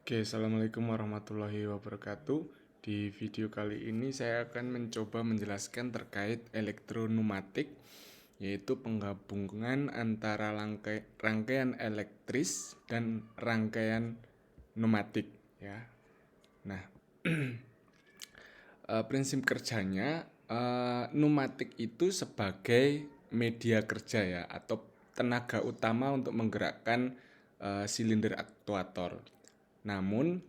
Oke, Assalamualaikum warahmatullahi wabarakatuh. Di video kali ini saya akan mencoba menjelaskan terkait elektroneumatik, yaitu penggabungan antara rangkaian elektris dan rangkaian pneumatik ya. Nah, prinsip kerjanya, pneumatik itu sebagai media kerja ya, atau tenaga utama untuk menggerakkan silinder aktuator. Namun,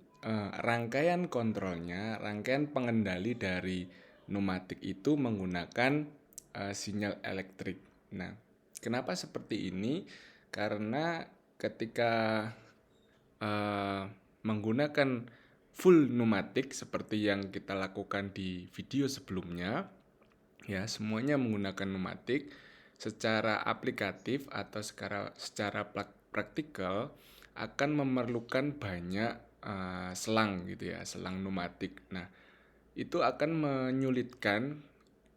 rangkaian kontrolnya, rangkaian pengendali dari pneumatik itu menggunakan sinyal elektrik. Nah, kenapa seperti ini? Karena ketika eh, menggunakan full pneumatik seperti yang kita lakukan di video sebelumnya, ya semuanya menggunakan pneumatik secara aplikatif atau secara praktikal akan memerlukan banyak selang gitu ya, selang pneumatik. Nah, itu akan menyulitkan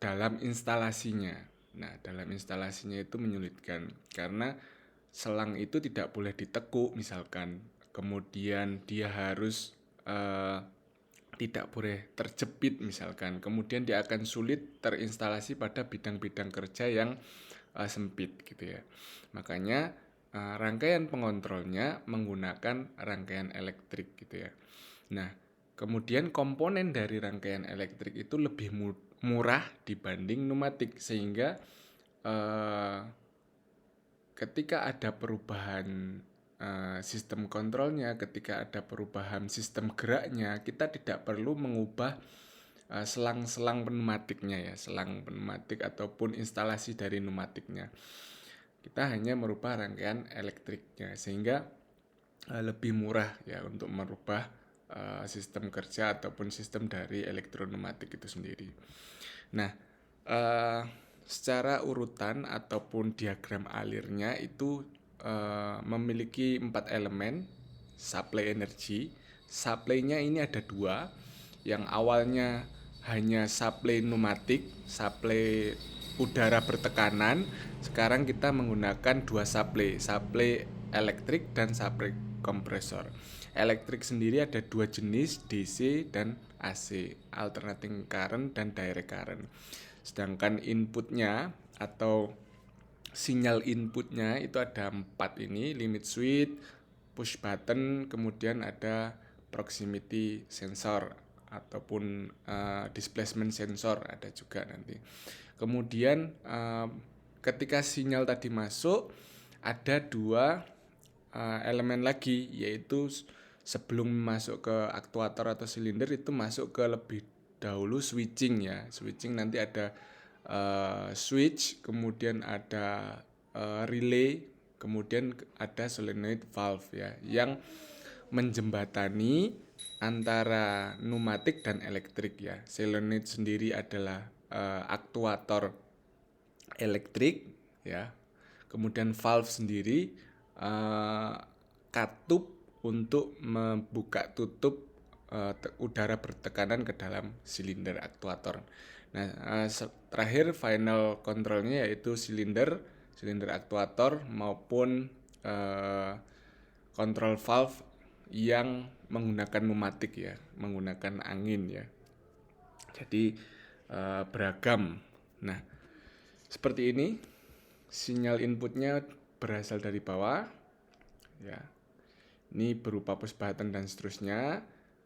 dalam instalasinya. Nah, dalam instalasinya itu menyulitkan karena selang itu tidak boleh ditekuk misalkan. Kemudian dia harus tidak boleh terjepit misalkan. Kemudian dia akan sulit terinstalasi pada bidang-bidang kerja yang sempit gitu ya. Makanya rangkaian pengontrolnya menggunakan rangkaian elektrik gitu ya. Nah, kemudian komponen dari rangkaian elektrik itu lebih murah dibanding pneumatik sehingga eh, ketika ada perubahan sistem kontrolnya, ketika ada perubahan sistem geraknya, kita tidak perlu mengubah selang-selang pneumatiknya ya, selang pneumatik ataupun instalasi dari pneumatiknya. Kita hanya merubah rangkaian elektriknya sehingga lebih murah ya untuk merubah sistem kerja ataupun sistem dari elektroneumatik itu sendiri. Nah, eh, secara urutan ataupun diagram alirnya itu memiliki 4 elemen supply energi. Supply-nya ini ada dua, yang awalnya hanya supply pneumatik, supply udara bertekanan. Sekarang kita menggunakan dua supply elektrik dan supply kompresor. Elektrik sendiri ada dua jenis, DC dan AC, alternating current dan direct current. Sedangkan inputnya atau sinyal inputnya itu ada 4 ini, limit switch, push button, kemudian ada proximity sensor ataupun displacement sensor ada juga nanti. Kemudian ketika sinyal tadi masuk ada dua elemen lagi, yaitu sebelum masuk ke aktuator atau silinder itu masuk ke lebih dahulu switching ya. Switching nanti ada switch, kemudian ada relay, kemudian ada solenoid valve ya, yang menjembatani antara pneumatik dan elektrik ya. Solenoid sendiri adalah aktuator elektrik ya. Kemudian valve sendiri katup untuk membuka tutup udara bertekanan ke dalam silinder aktuator. Nah, terakhir final kontrolnya yaitu silinder aktuator maupun kontrol valve yang menggunakan pneumatik ya, menggunakan angin ya. Jadi beragam. Nah, seperti ini sinyal inputnya berasal dari bawah ya. Ini berupa push button dan seterusnya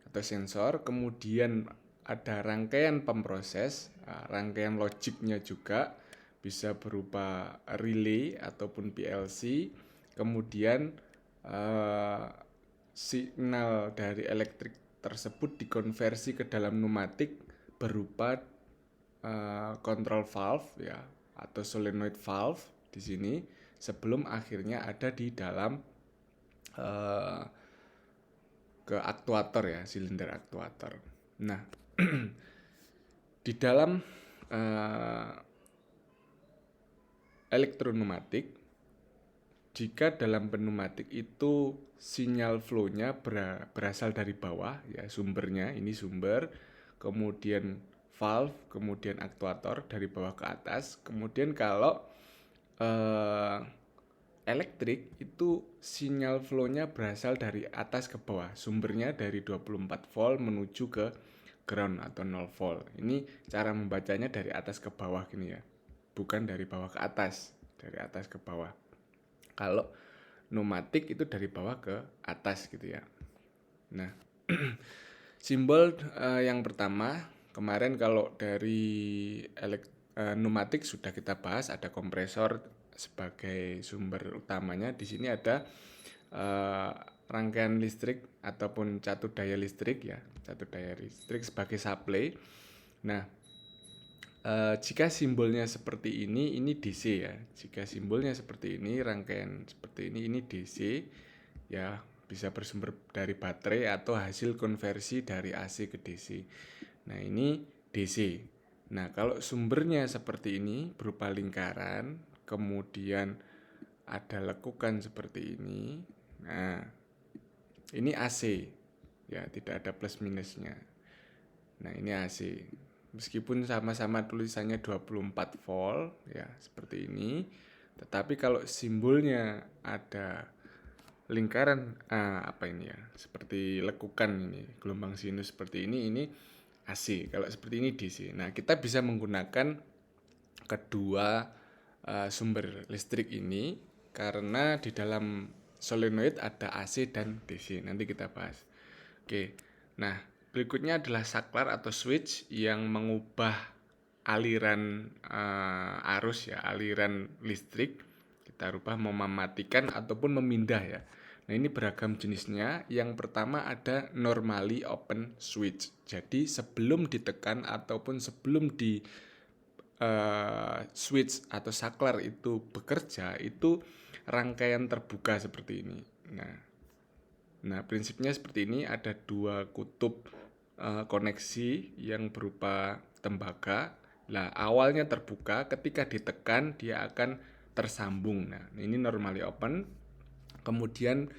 atau sensor. Kemudian ada rangkaian pemproses, rangkaian logiknya juga bisa berupa relay ataupun PLC. Kemudian signal dari elektrik tersebut dikonversi ke dalam pneumatik berupa control valve ya atau solenoid valve di sini sebelum akhirnya ada di dalam ke aktuator ya, silinder aktuator. Nah, di dalam elektroneumatik, jika dalam pneumatik itu sinyal flow-nya berasal dari bawah ya, sumbernya ini sumber, kemudian valve, kemudian aktuator dari bawah ke atas. Kemudian kalau elektrik itu sinyal flow-nya berasal dari atas ke bawah. Sumbernya dari 24 volt menuju ke ground atau 0 volt. Ini cara membacanya dari atas ke bawah gini ya. Bukan dari bawah ke atas, dari atas ke bawah. Kalau pneumatik itu dari bawah ke atas gitu ya. Nah, simbol yang pertama kemarin kalau dari pneumatik sudah kita bahas, ada kompresor sebagai sumber utamanya. Di sini ada rangkaian listrik ataupun catur daya listrik ya, catur daya listrik sebagai supply. Nah, jika simbolnya seperti ini DC ya. Jika simbolnya seperti ini, rangkaian seperti ini DC ya, bisa bersumber dari baterai atau hasil konversi dari AC ke DC. Nah, ini DC. Nah, kalau sumbernya seperti ini berupa lingkaran, kemudian ada lekukan seperti ini. Nah, ini AC. Ya, tidak ada plus minusnya. Nah, ini AC. Meskipun sama-sama tulisannya 24 volt ya, seperti ini. Tetapi kalau simbolnya ada lingkaran apa ini ya, seperti lekukan ini, gelombang sinus seperti ini AC. Kalau seperti ini DC. Nah, kita bisa menggunakan kedua sumber listrik ini karena di dalam solenoid ada AC dan DC. Nanti kita bahas. Oke. Nah, berikutnya adalah saklar atau switch yang mengubah aliran arus ya, aliran listrik. Kita rubah mau mematikan ataupun memindah ya. Nah, ini beragam jenisnya. Yang pertama ada normally open switch. Jadi sebelum ditekan ataupun sebelum di switch atau saklar itu bekerja, itu rangkaian terbuka seperti ini. Nah, prinsipnya seperti ini, ada dua kutub koneksi yang berupa tembaga. Nah, awalnya terbuka, ketika ditekan dia akan tersambung. Nah, ini normally open. Kemudian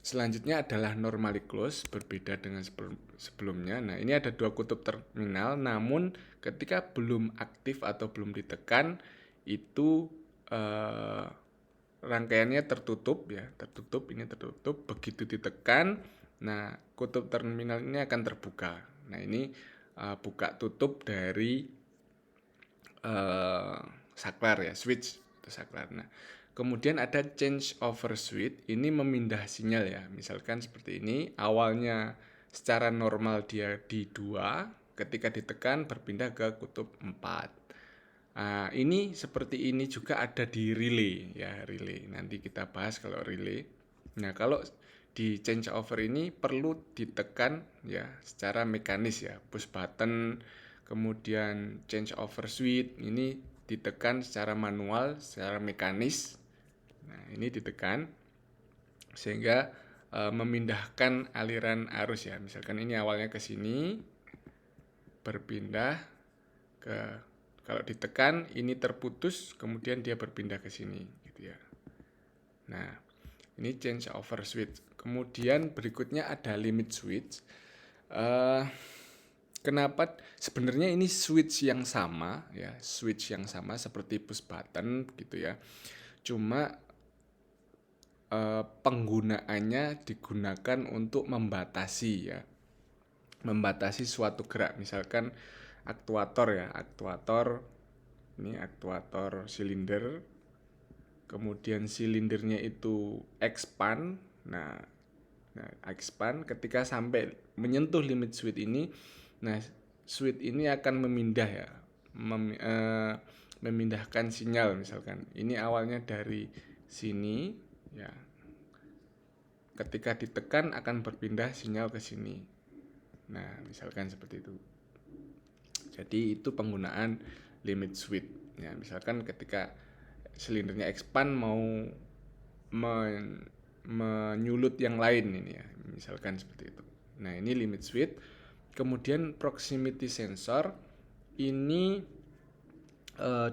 selanjutnya adalah normally close, berbeda dengan sebelumnya. Nah, ini ada dua kutub terminal, namun ketika belum aktif atau belum ditekan, itu rangkaiannya tertutup ya, ini tertutup. Begitu ditekan, nah kutub terminal ini akan terbuka. Nah, ini buka tutup dari saklar ya, switch atau saklar. Nah, kemudian ada change over switch, ini memindah sinyal ya. Misalkan seperti ini, awalnya secara normal dia di 2, ketika ditekan berpindah ke kutub 4. Ini seperti ini juga ada di relay ya, relay. Nanti kita bahas kalau relay. Nah, kalau di change over ini perlu ditekan ya secara mekanis ya, push button, kemudian change over switch ini ditekan secara manual, secara mekanis. Nah, ini ditekan sehingga memindahkan aliran arus ya. Misalkan ini awalnya ke sini, berpindah ke, kalau ditekan ini terputus, kemudian dia berpindah ke sini gitu ya. Nah, ini change over switch. Kemudian berikutnya ada limit switch. Kenapa? Sebenarnya ini switch yang sama ya, switch yang sama seperti push button gitu ya. Cuma penggunaannya digunakan untuk membatasi ya, membatasi suatu gerak. Misalkan aktuator ya, ini aktuator silinder, kemudian silindernya itu expand. Nah, expand ketika sampai menyentuh limit switch ini, nah switch ini akan memindah ya, memindahkan sinyal. Misalkan ini awalnya dari sini ya, ketika ditekan akan berpindah sinyal ke sini. Nah, misalkan seperti itu. Jadi itu penggunaan limit switch ya. Misalkan ketika silindernya expand mau menyulut yang lain ini ya, misalkan seperti itu. Nah, ini limit switch. Kemudian proximity sensor ini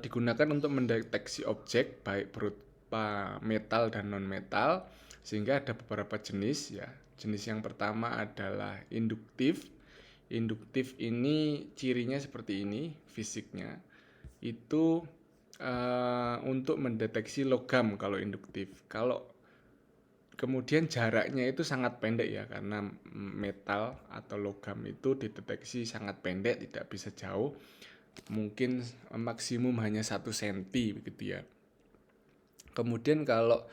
digunakan untuk mendeteksi objek baik berupa metal dan non metal, sehingga ada beberapa jenis ya. Jenis yang pertama adalah induktif. Induktif ini cirinya seperti ini, fisiknya itu untuk mendeteksi logam kalau induktif. Kalau kemudian jaraknya itu sangat pendek ya, karena metal atau logam itu dideteksi sangat pendek, tidak bisa jauh, mungkin maksimum hanya 1 cm begitu ya. Kemudian kalau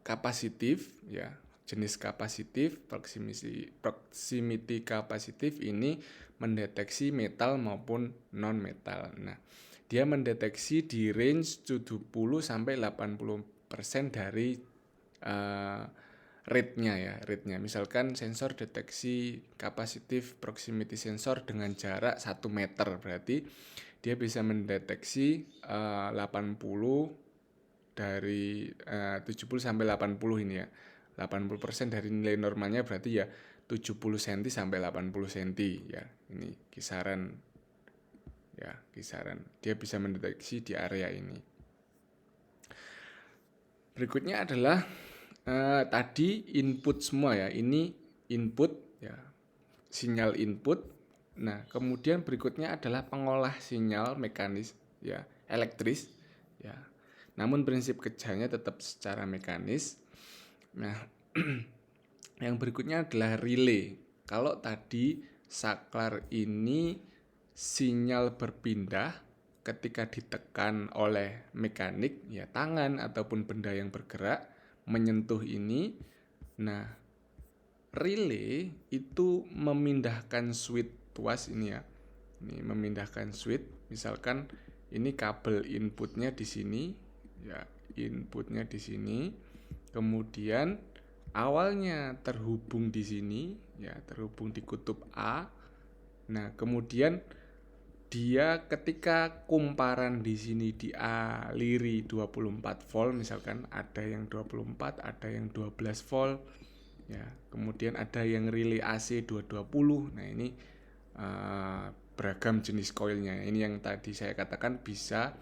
kapasitif ya, jenis kapasitif, proximity kapasitif ini mendeteksi metal maupun non metal. Nah, dia mendeteksi di range 70 sampai 80% dari rate-nya. Misalkan sensor deteksi kapasitif proximity sensor dengan jarak 1 meter, berarti dia bisa mendeteksi 80 dari 70 sampai 80 ini ya. 80% dari nilai normalnya berarti ya 70 cm sampai 80 cm ya. Ini kisaran ya, kisaran. Dia bisa mendeteksi di area ini. Berikutnya adalah tadi input semua ya. Ini input ya, sinyal input. Nah, kemudian berikutnya adalah pengolah sinyal mekanis ya, elektris ya. Namun prinsip kerjanya tetap secara mekanis. Nah, yang berikutnya adalah relay. Kalau tadi saklar ini sinyal berpindah ketika ditekan oleh mekanik ya, tangan ataupun benda yang bergerak menyentuh ini. Nah, relay itu memindahkan switch tuas ini ya. Ini memindahkan switch. Misalkan ini kabel inputnya di sini ya, inputnya di sini. Kemudian awalnya terhubung di sini ya, terhubung di kutub A. Nah, kemudian dia ketika kumparan di sini dialiri 24 volt, misalkan ada yang 24, ada yang 12 volt ya. Kemudian ada yang relay AC 220. Nah, ini beragam jenis coilnya. Ini yang tadi saya katakan bisa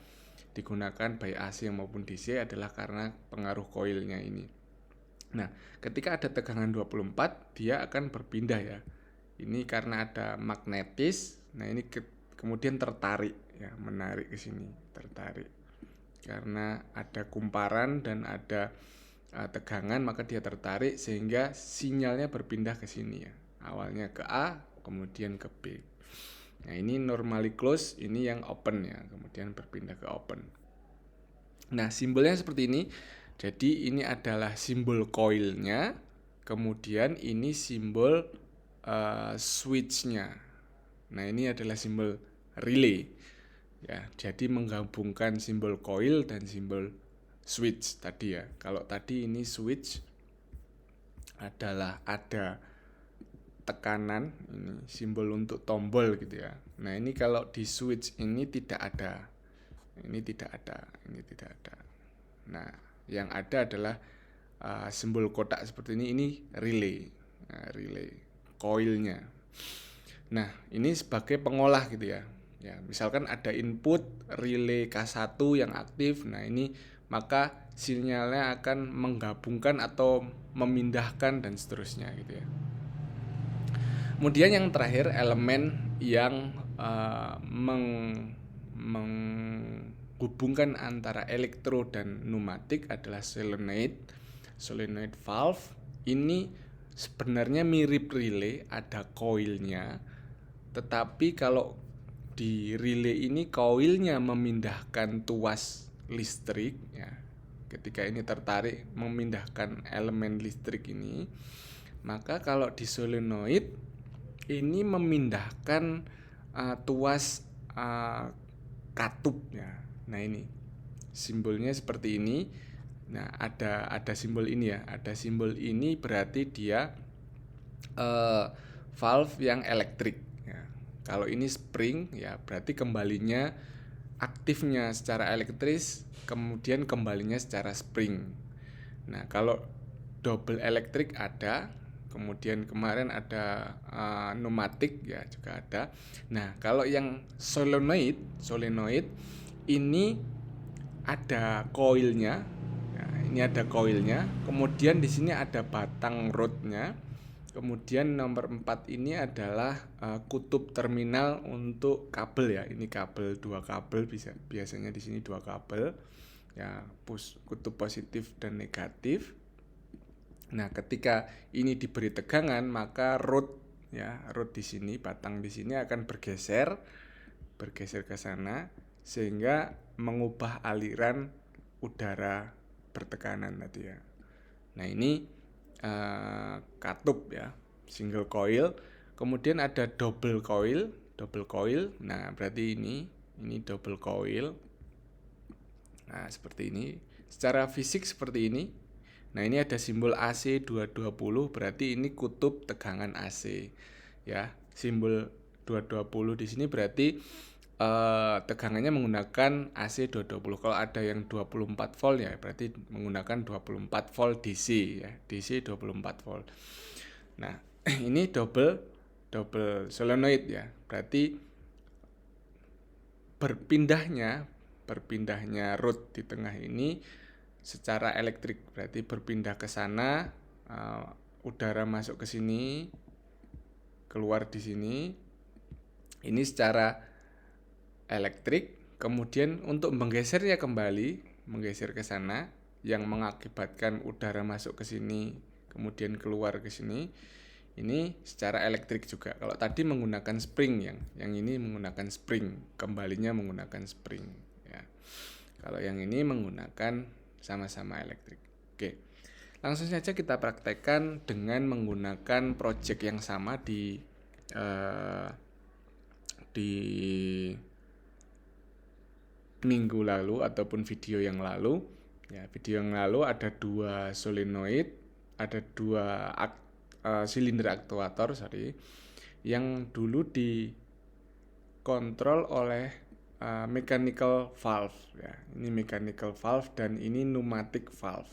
digunakan baik AC maupun DC adalah karena pengaruh coilnya ini. Nah, ketika ada tegangan 24, dia akan berpindah ya. Ini karena ada magnetis. Nah, ini kemudian tertarik ya, menarik ke sini, tertarik. Karena ada kumparan dan ada tegangan, maka dia tertarik sehingga sinyalnya berpindah ke sini ya. Awalnya ke A, kemudian ke B. Nah, ini normally close, ini yang open ya, kemudian berpindah ke open. Nah, simbolnya seperti ini. Jadi ini adalah simbol coilnya, kemudian ini simbol switchnya. Nah, ini adalah simbol relay ya. Jadi menggabungkan simbol coil dan simbol switch tadi ya. Kalau tadi ini switch adalah ada tekanan, ini simbol untuk tombol gitu ya. Nah, ini kalau di switch ini tidak ada. Ini tidak ada, ini tidak ada. Nah, yang ada adalah simbol kotak seperti ini relay. Nah, relay coilnya. Nah, ini sebagai pengolah gitu ya. Ya, misalkan ada input relay K1 yang aktif. Nah, ini maka sinyalnya akan menggabungkan atau memindahkan dan seterusnya gitu ya. Kemudian yang terakhir, elemen yang menghubungkan antara elektro dan pneumatik adalah solenoid valve. Ini sebenarnya mirip relay, ada coilnya, tetapi kalau di relay ini coilnya memindahkan tuas listrik ya. Ketika ini tertarik memindahkan elemen listrik ini, maka kalau di solenoid ini memindahkan tuas katup ya. Nah, ini simbolnya seperti ini. Nah, ada simbol ini ya. Ada simbol ini berarti dia valve yang elektrik ya. Kalau ini spring ya, berarti kembalinya aktifnya secara elektris, kemudian kembalinya secara spring. Nah, kalau double elektrik ada, kemudian kemarin ada pneumatik ya juga ada. Nah, kalau yang solenoid ini ada coilnya. Nah, ini ada coilnya. Kemudian di sini ada batang rodnya. Kemudian nomor 4 ini adalah kutub terminal untuk kabel ya. Ini kabel, dua kabel, biasanya di sini dua kabel ya, kutub positif dan negatif. Nah, ketika ini diberi tegangan, maka rod di sini, batang di sini akan bergeser ke sana sehingga mengubah aliran udara bertekanan tadi ya. Nah, ini katup ya, single coil. Kemudian ada double coil. Nah, berarti ini double coil. Nah, seperti ini. Secara fisik seperti ini. Nah, ini ada simbol AC 220, berarti ini kutub tegangan AC. Ya, simbol 220 di sini berarti tegangannya menggunakan AC 220. Kalau ada yang 24 volt ya berarti menggunakan 24 volt DC ya, DC 24 volt. Nah, ini double solenoid ya. Berarti berpindahnya rod di tengah ini secara elektrik, berarti berpindah ke sana, udara masuk ke sini, keluar di sini. Ini secara elektrik. Kemudian untuk menggesernya kembali, menggeser ke sana yang mengakibatkan udara masuk ke sini kemudian keluar ke sini, ini secara elektrik juga. Kalau tadi menggunakan spring, yang ini menggunakan spring, kembalinya menggunakan spring ya. Kalau yang ini menggunakan sama-sama elektrik. Oke. Langsung saja kita praktekkan dengan menggunakan project yang sama di minggu lalu ataupun video yang lalu ya. Video yang lalu ada dua solenoid, ada dua silinder aktuator yang dulu dikontrol oleh mechanical valve ya. Ini mechanical valve dan ini pneumatic valve.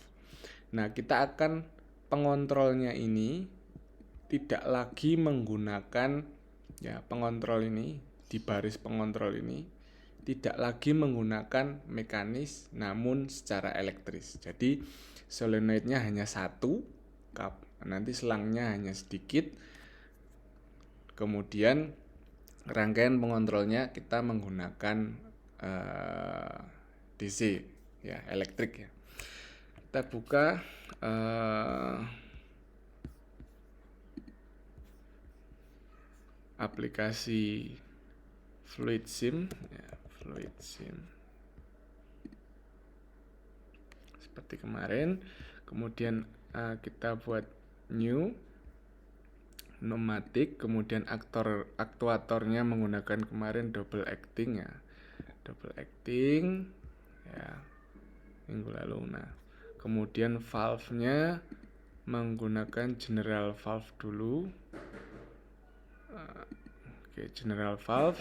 Nah, kita akan pengontrolnya ini tidak lagi menggunakan ya, pengontrol ini di baris pengontrol ini tidak lagi menggunakan mekanis namun secara elektris. Jadi solenoidnya hanya satu, nanti selangnya hanya sedikit. Kemudian rangkaian pengontrolnya kita menggunakan DC ya, elektrik ya. Kita buka aplikasi Fluid Sim ya, Fluid Sim seperti kemarin. Kemudian kita buat new pneumatic, kemudian aktuatornya menggunakan kemarin double acting ya, minggu lalu. Nah, kemudian valve-nya menggunakan general valve dulu. General valve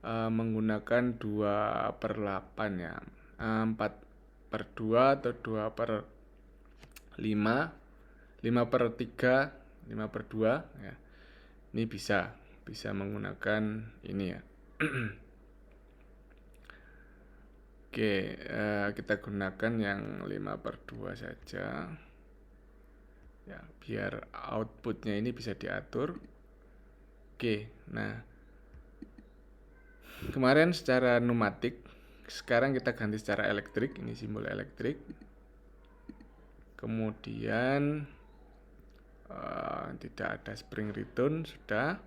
menggunakan 2/8 ya, 4/2 atau 2/5, 5/3, 5/2 ya. Ini bisa menggunakan ini ya. Oke, kita gunakan yang 5/2 saja ya, biar outputnya ini bisa diatur. Oke, nah kemarin secara pneumatik, sekarang kita ganti secara elektrik. Ini simbol elektrik. Kemudian tidak ada spring return, sudah.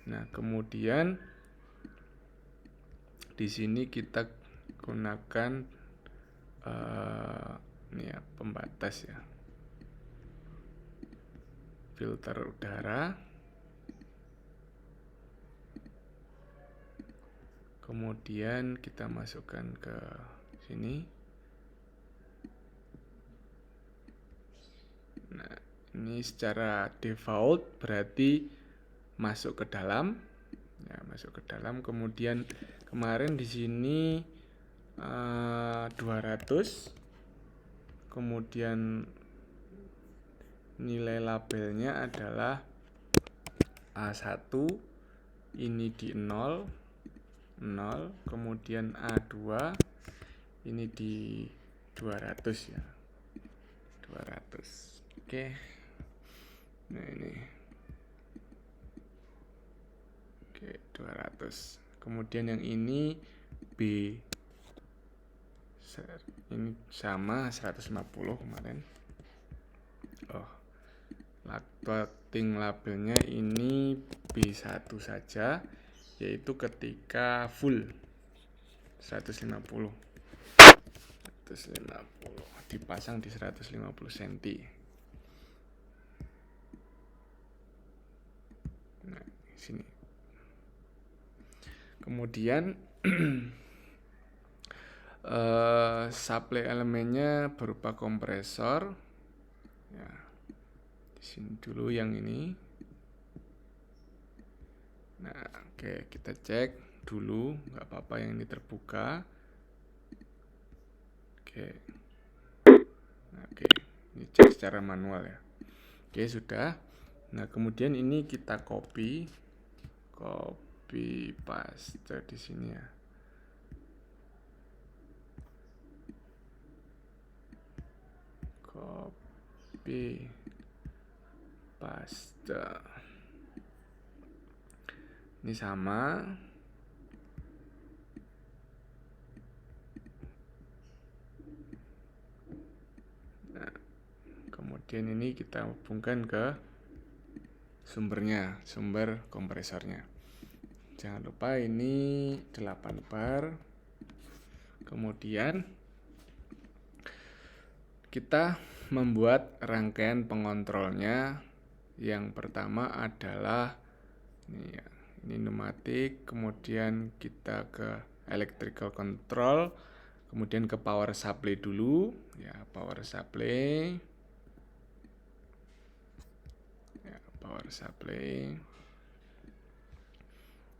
Nah, kemudian di sini kita gunakan ini ya, pembatas ya, filter udara. Kemudian kita masukkan ke sini. Nah, ini secara default berarti masuk ke dalam. Ya, masuk ke dalam. Kemudian kemarin di sini 200. Kemudian nilai labelnya adalah A1. Ini di 0. Kemudian A2 ini di 200 ya, 200. Oke. Nah ini, oke 200. Kemudian yang ini B, ini sama 150 kemarin. Oh, plotting labelnya ini B1 saja, yaitu ketika full 150 dipasang di 150 cm. Nah, sini. Kemudian supply elemennya berupa kompresor. Ya, di sini dulu yang ini. Nah, oke, kita cek dulu, nggak apa-apa yang ini terbuka. Oke. Nah, oke, ini cek secara manual ya. Oke, sudah. Nah, kemudian ini kita copy paste di sini ya. Copy paste. Ini sama. Nah, kemudian ini kita hubungkan ke sumbernya, sumber kompresornya. Jangan lupa ini 8 bar. Kemudian kita membuat rangkaian pengontrolnya. Yang pertama adalah ini ya, ini pneumatik, kemudian kita ke electrical control, kemudian ke power supply dulu ya, power supply.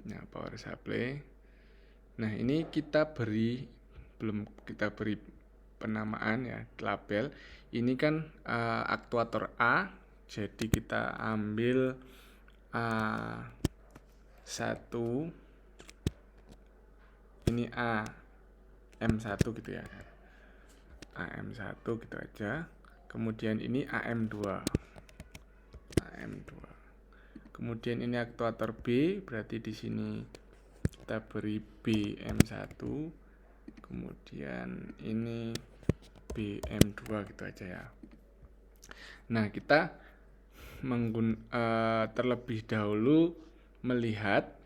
Nah, power supply. Nah, ini belum kita beri penamaan ya, label. Ini kan aktuator A, jadi kita ambil A1, ini AM1 gitu ya, AM1 gitu aja. Kemudian ini AM2. Kemudian ini aktuator B, berarti di sini kita beri BM1. Kemudian ini BM2 gitu aja ya. Nah, kita terlebih dahulu melihat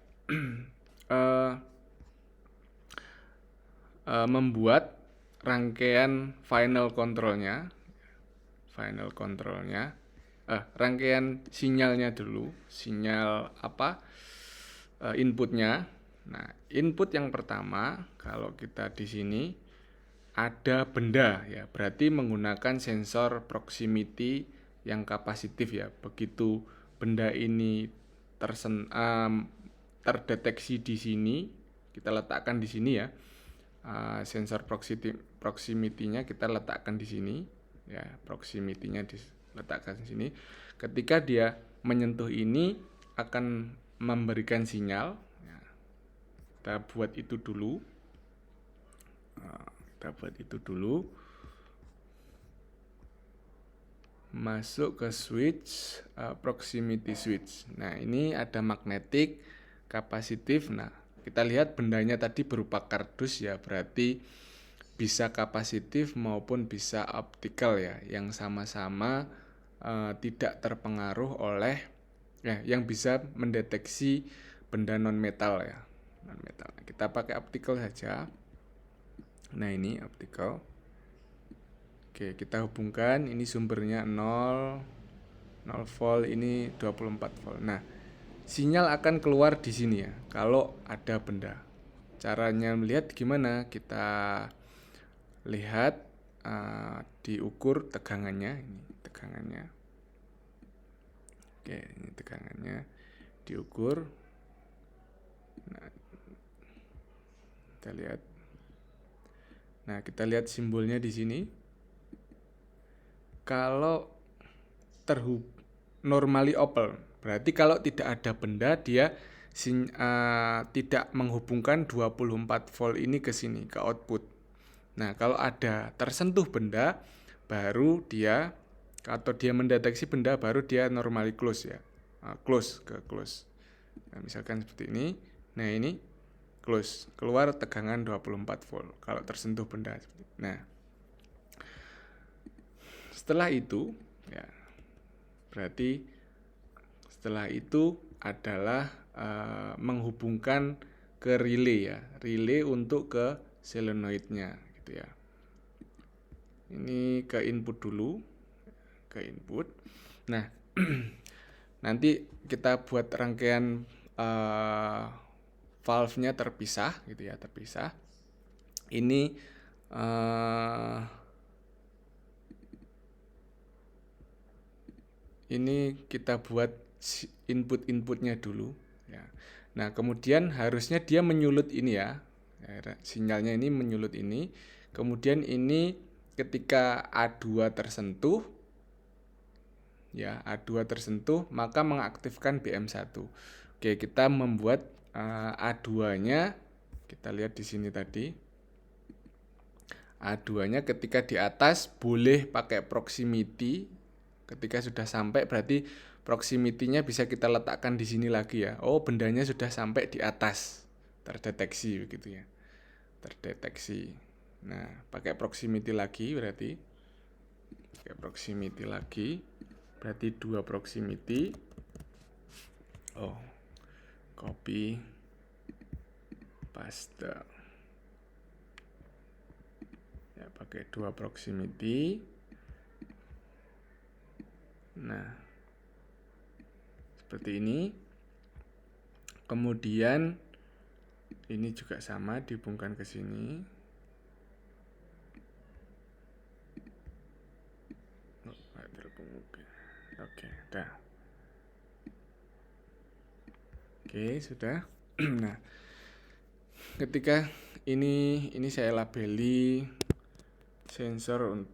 membuat rangkaian final controlnya, rangkaian sinyalnya dulu, sinyal inputnya. Nah, input yang pertama, kalau kita di sini ada benda ya, berarti menggunakan sensor proximity yang kapasitif ya. Begitu benda ini terdeteksi di sini, kita letakkan di sini ya. Sensor proximity-nya kita letakkan di sini ya, proximity-nya diletakkan di sini. Ketika dia menyentuh ini akan memberikan sinyal ya. Kita buat itu dulu. Masuk ke switch, proximity switch. Nah, ini ada magnetik, kapasitif. Nah, kita lihat bendanya tadi berupa kardus ya, berarti bisa kapasitif maupun bisa optikal ya, yang sama-sama tidak terpengaruh oleh yang bisa mendeteksi benda non metal ya, non metal. Kita pakai optikal saja. Nah, ini optikal. Oke, kita hubungkan, ini sumbernya 0 volt, ini 24 volt. Nah, sinyal akan keluar di sini ya, kalau ada benda. Caranya melihat gimana? Kita lihat diukur tegangannya, ini tegangannya. Oke, ini tegangannya diukur. Nah, kita lihat simbolnya di sini. Kalau normally open, berarti kalau tidak ada benda dia tidak menghubungkan 24 volt ini ke sini, ke output. Nah, kalau ada tersentuh benda, baru dia Atau dia mendeteksi benda baru dia normally close ya. Close. Nah, misalkan seperti ini. Nah, ini close. Keluar tegangan 24 volt kalau tersentuh benda. Nah, setelah itu ya, berarti setelah itu adalah menghubungkan ke relay ya. Relay untuk ke solenoidnya gitu ya. Ini ke input dulu. Ke input. Nah, nanti kita buat rangkaian valve-nya terpisah gitu ya, terpisah. Ini kita buat input-inputnya dulu ya. Nah, kemudian harusnya dia menyulut ini ya. Sinyalnya ini menyulut ini. Kemudian ini ketika A2 tersentuh ya, A2 tersentuh maka mengaktifkan BM1. Oke, kita membuat A2-nya, kita lihat di sini tadi. A2-nya ketika di atas boleh pakai proximity. Ketika sudah sampai berarti proximity-nya bisa kita letakkan di sini lagi ya. Oh, bendanya sudah sampai di atas. Terdeteksi begitu ya. Terdeteksi. Nah, pakai proximity lagi berarti. Pakai proximity lagi. Berarti 2 proximity. Oh, copy, paste. Ya, pakai 2 proximity. Nah, seperti ini. Kemudian ini juga sama, dihubungkan ke sini. Oke, udah. Oke, sudah. Nah, ketika ini saya labeli sensor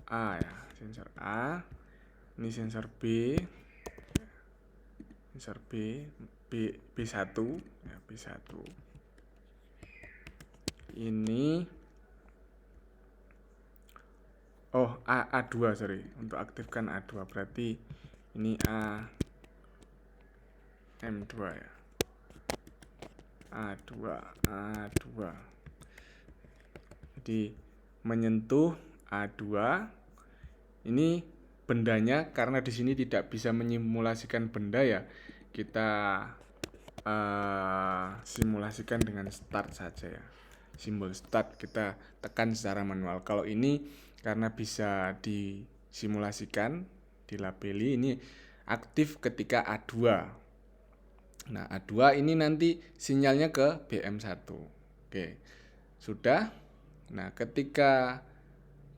A ya, sensor A. Ini sensor B. Sensor B1 ya, B1. Ini A2 sorry, untuk aktifkan A2 berarti ini M2 ya. A2. Jadi menyentuh A2. Ini bendanya karena di sini tidak bisa menyimulasikan benda ya. Kita simulasikan dengan start saja ya. Simbol start kita tekan secara manual. Kalau ini karena bisa disimulasikan, dilabeli, ini aktif ketika A2. Nah, A2 ini nanti sinyalnya ke BM1. Oke, sudah. Nah, ketika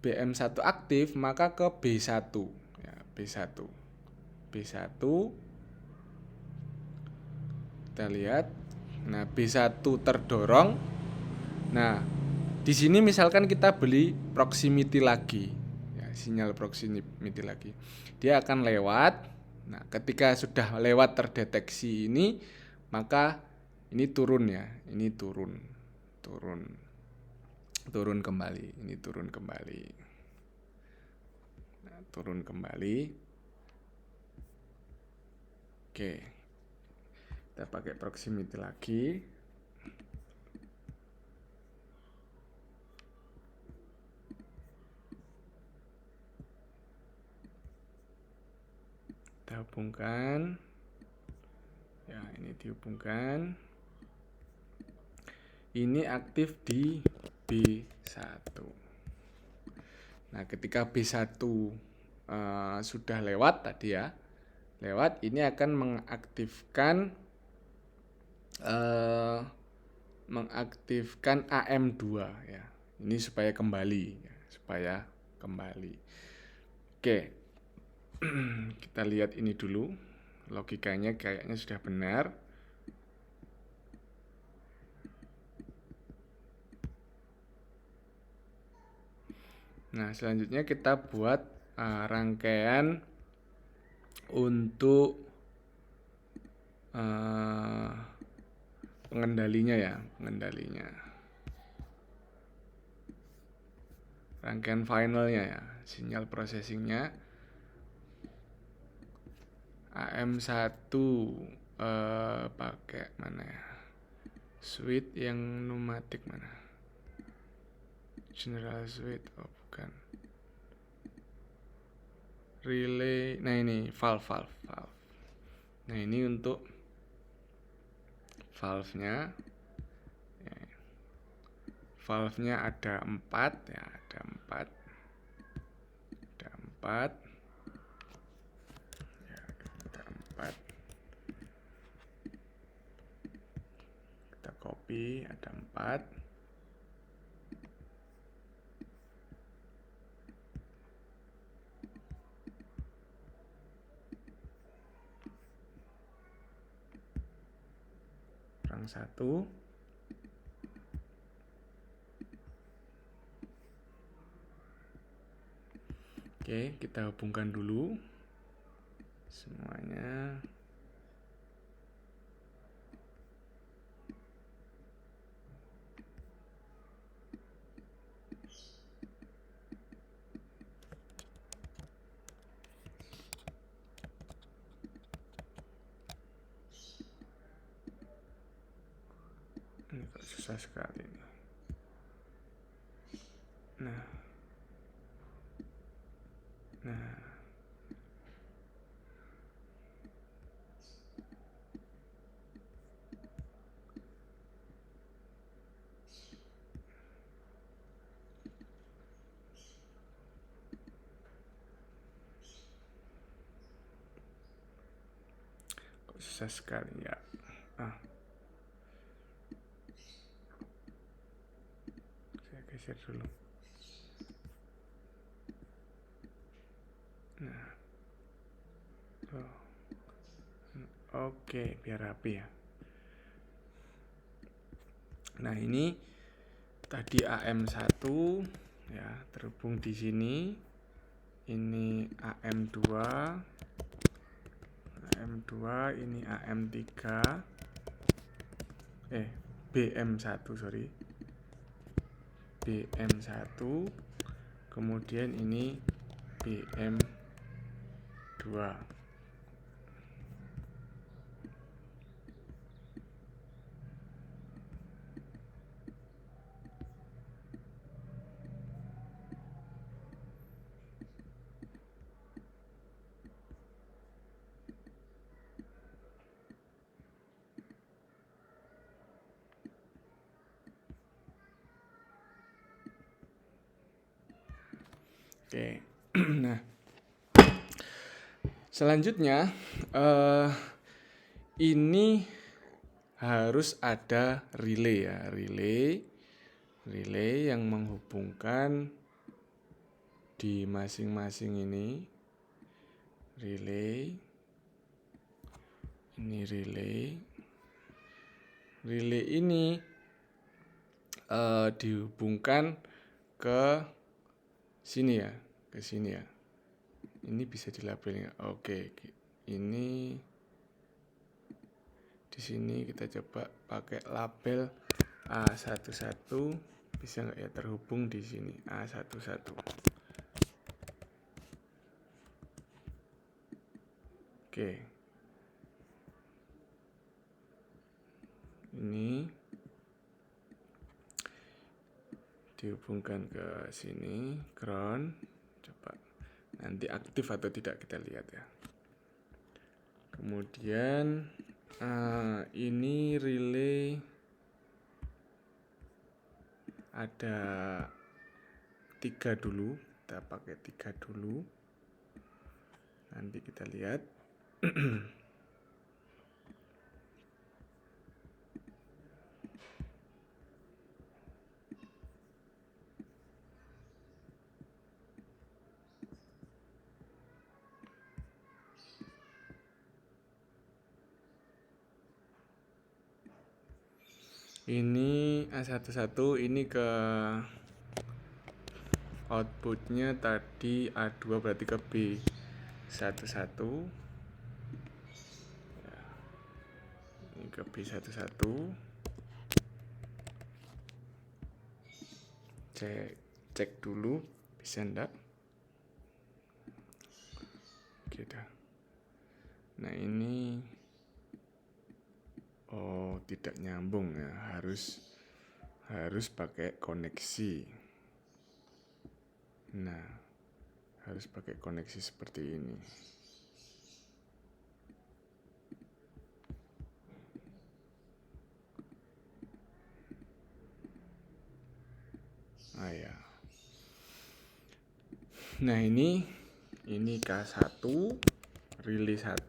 BM1 aktif, maka ke B1. Ya, B1. Kita lihat. Nah, B1 terdorong. Nah, di sini misalkan kita beli proximity lagi. Ya, sinyal proximity lagi. Dia akan lewat. Nah, ketika sudah lewat terdeteksi ini, maka ini turun ya. Ini turun kembali. Ini turun kembali. Nah, turun kembali. Oke. Kita pakai proximity lagi. Kita hubungkan. Ya, ini dihubungkan. Ini aktif di B1. Nah, ketika B1 sudah lewat tadi ya, lewat, ini akan mengaktifkan AM2 ya. Ini supaya kembali ya, Oke. Kita lihat ini dulu. Logikanya kayaknya sudah benar. Nah, selanjutnya kita buat rangkaian untuk pengendalinya ya, rangkaian finalnya ya, sinyal processingnya. AM1 pakai mana ya? Switch yang pneumatik mana? General switch, oh bukan. Relay, nah ini valve. Nah ini untuk valve-nya. Valve-nya ada 4 ya, ada 4. Ya, ada 4. Kita copy, ada 4. Kurang 1. Oke, kita hubungkan dulu semuanya. Ini kok susah sekali nih. Nah. Kok susah sekali ya. Saya geser dulu. Nah. Oke, biar rapi ya. Nah, ini tadi AM1 ya, terhubung di sini. Ini AM2. Ini AM3. BM1, sorry. BM1. Kemudian ini BM2. Oke. Nah, selanjutnya ini harus ada relay ya, relay yang menghubungkan di masing-masing ini. Relay ini dihubungkan ke sini ya, ini bisa dilabel. Oke, ini di sini kita coba pakai label A11, bisa nggak ya terhubung di sini A11. Oke, ini dihubungkan ke sini, ground. Coba nanti aktif atau tidak kita lihat ya. Kemudian ini relay ada 3 dulu, kita pakai 3 dulu. Nanti kita lihat. Ini A11, ini ke outputnya tadi A2, berarti ke B11 ya. Ini ke B11. Cek dulu bisa enggak. Oke dah. Nah, ini tidak nyambung ya, harus pakai koneksi. Nah, harus pakai koneksi seperti ini. Ya. Nah, ini K1, relay 1,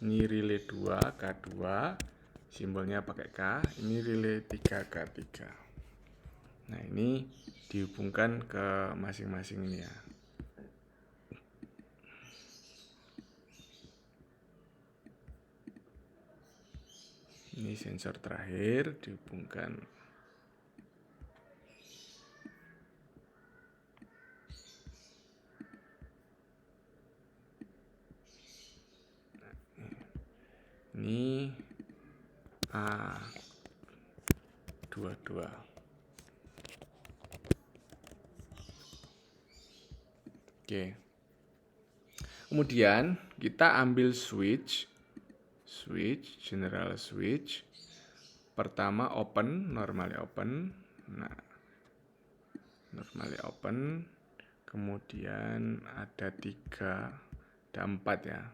ini relay 2, K2, simbolnya pakai K, ini relay 3, K3. Nah, ini dihubungkan ke masing-masing ini ya. Ini sensor terakhir dihubungkan. Ini A22. Oke. Kemudian kita ambil switch, general switch. Pertama open, normally open. Nah, normally open. Kemudian ada 3, ada 4 ya.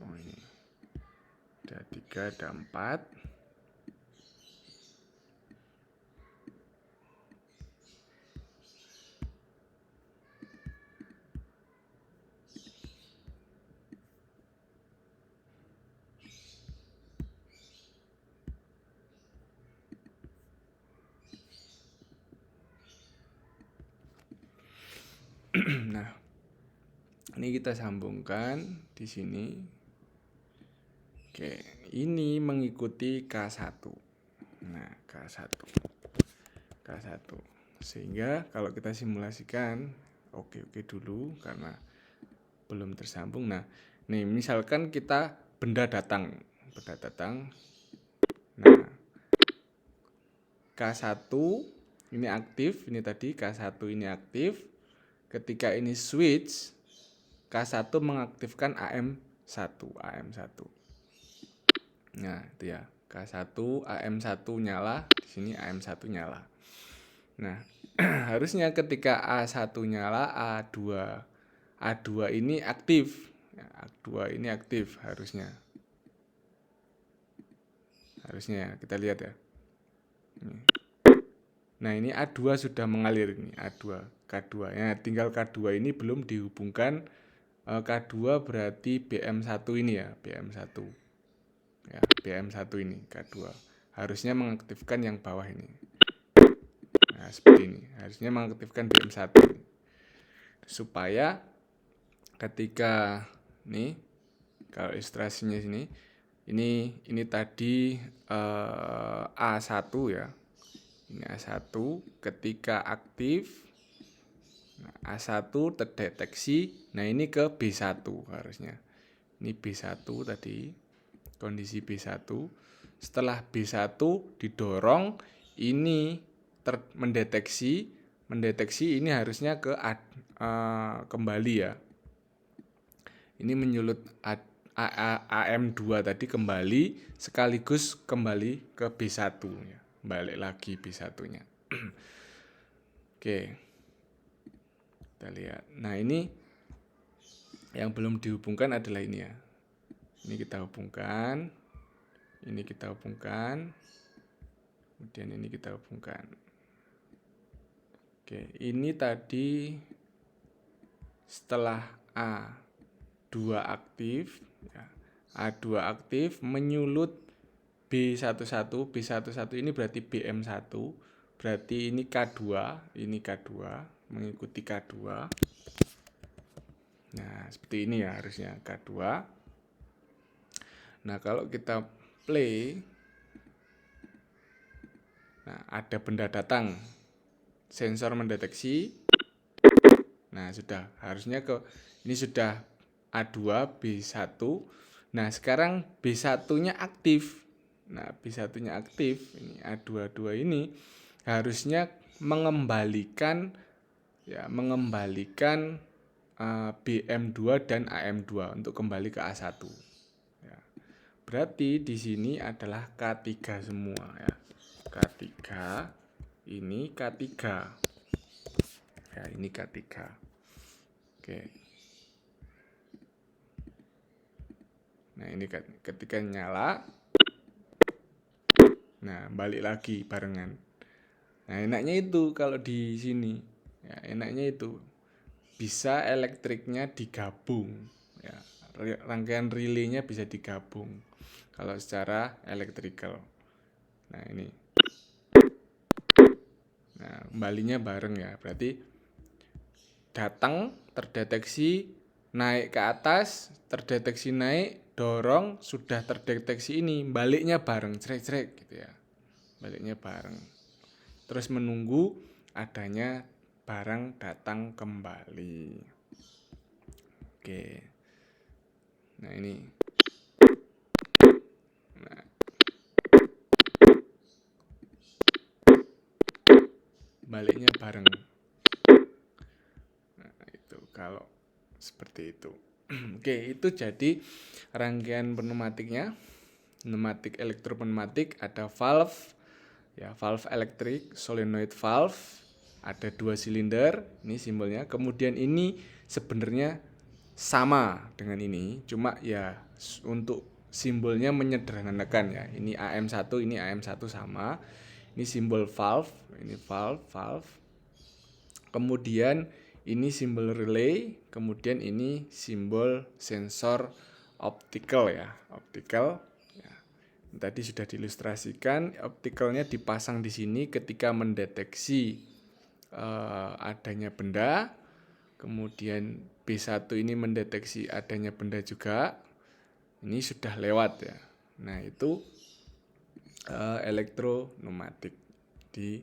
Ini ada 3, ada 4. Nah, ini kita sambungkan di sini. Oke, ini mengikuti K1. Nah, K1. Sehingga kalau kita simulasikan, oke dulu karena belum tersambung. Nah, nih misalkan kita benda datang. Nah, K1 ini aktif, ini tadi K1 ini aktif. Ketika ini switch, K1 mengaktifkan AM1. Nah, itu ya. K1, AM1 nyala, di sini AM1 nyala. Nah, harusnya ketika A1 nyala, A2 ini aktif. Ya, A2 ini aktif harusnya. Harusnya kita lihat ya. Nah, ini A2 sudah mengalir ini, A2, K2. Ya, tinggal K2 ini belum dihubungkan. K2 berarti BM1 ini ya, BM1. Ya, BM1 ini K2. Harusnya mengaktifkan yang bawah ini. Nah, seperti ini. Harusnya mengaktifkan BM1 ini. Supaya ketika nih, kalau ilustrasinya sini, ini tadi A1 ya. Ini A1 ketika aktif, nah, A1 terdeteksi, nah ini ke B1 harusnya. Ini B1 tadi, kondisi B1. Setelah B1 didorong, ini mendeteksi ini harusnya ke kembali ya. Ini menyulut AM2 tadi kembali, sekaligus kembali ke B1 ya. Balik lagi B1-nya. Oke. Kita lihat. Nah, ini yang belum dihubungkan adalah ini ya. Ini kita hubungkan. Kemudian ini kita hubungkan. Oke, ini tadi setelah A2 aktif ya. A2 aktif menyulut B11 ini berarti BM1, berarti ini K2 mengikuti K2. Nah, seperti ini ya harusnya K2. Nah, kalau kita play, nah ada benda datang, sensor mendeteksi. Nah, sudah harusnya ini sudah A2 B1. Nah, sekarang B1-nya aktif. Nah, B1-nya aktif, ini A22 ini harusnya mengembalikan BM2 dan AM2 untuk kembali ke A1. Ya. Berarti di sini adalah K3 semua ya. K3, ini K3. Ya, ini K3. Oke. Nah, ini ketika nyala. Nah, balik lagi barengan. Nah, enaknya itu kalau di sini. Ya, enaknya itu bisa elektriknya digabung. Ya, rangkaian relaynya bisa digabung. Kalau secara elektrikal. Nah, ini. Nah, kembalinya bareng ya. Berarti datang, terdeteksi, naik ke atas, terdeteksi naik, dorong, sudah terdeteksi ini, baliknya bareng, cerek-cerek gitu ya. Baliknya bareng. Terus menunggu adanya barang datang kembali. Oke. Nah, ini. Nah, baliknya bareng. Nah, itu kalau seperti itu. Oke, itu jadi rangkaian pneumatiknya. Pneumatik elektropneumatik ada valve, ya valve elektrik, solenoid valve, ada 2 silinder, ini simbolnya. Kemudian ini sebenarnya sama dengan ini, cuma ya untuk simbolnya menyederhanakan ya. Ini AM1, ini AM1 sama. Ini simbol valve, ini valve. Kemudian ini simbol relay, kemudian ini simbol sensor optical ya, optical. Ya. Tadi sudah diilustrasikan, opticalnya dipasang di sini ketika mendeteksi adanya benda. Kemudian B1 ini mendeteksi adanya benda juga. Ini sudah lewat ya. Nah, itu elektropneumatik di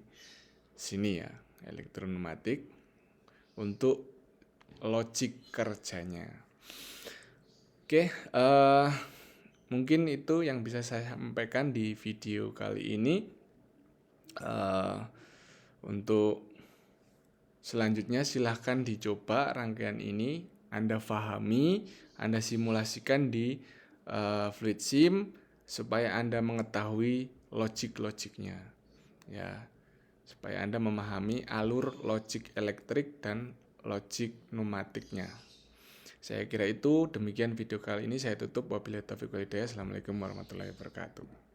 sini ya, elektropneumatik untuk logik kerjanya. Oke, mungkin itu yang bisa saya sampaikan di video kali ini. Untuk selanjutnya silahkan dicoba rangkaian ini, Anda pahami, Anda simulasikan di fluid sim supaya Anda mengetahui logik-logiknya. Ya, supaya Anda memahami alur logik elektrik dan logik pneumatiknya. Saya kira itu demikian video kali ini, saya tutup. Wabillahi taufiq wal hidayah. Assalamualaikum warahmatullahi wabarakatuh.